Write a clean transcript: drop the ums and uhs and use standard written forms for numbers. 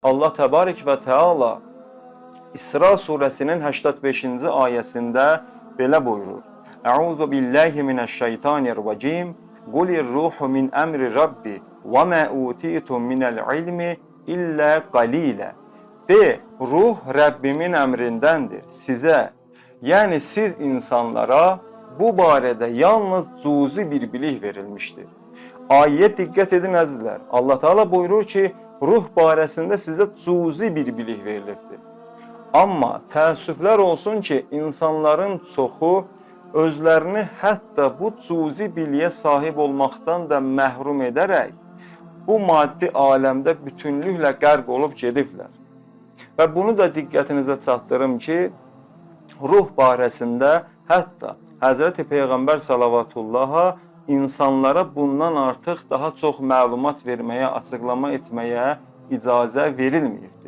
Allah Təbarək və Teala İsra surəsinin 85-ci ayəsində belə buyurur. Əuzu billahi minəşşeytanirracim. Qulir-ruhu min əmri Rabbi və mə utitum minəl ilmi illə qalilə. De, ruh Rəbbimin əmrindəndir sizə. Yəni siz insanlara bu barədə yalnız cüzi bir bilik verilmişdir. Ayəyə diqqət edin əzizlər. Allah Teala buyurur ki, ruh barəsində sizə cüzi bir bilik verilibdir. Amma təəssüflər olsun ki, insanların çoxu özlərini hətta bu cüzi biliyə sahib olmaqdan da məhrum edərək bu maddi aləmdə bütünlüklə qərq olub gediblər. Və bunu da diqqətinizə çatdırım ki, ruh barəsində hətta Həzrəti Peyğəmbər Salavatullaha insanlara bundan artıq daha çox məlumat verməyə, açıqlama etməyə icazə verilməyib.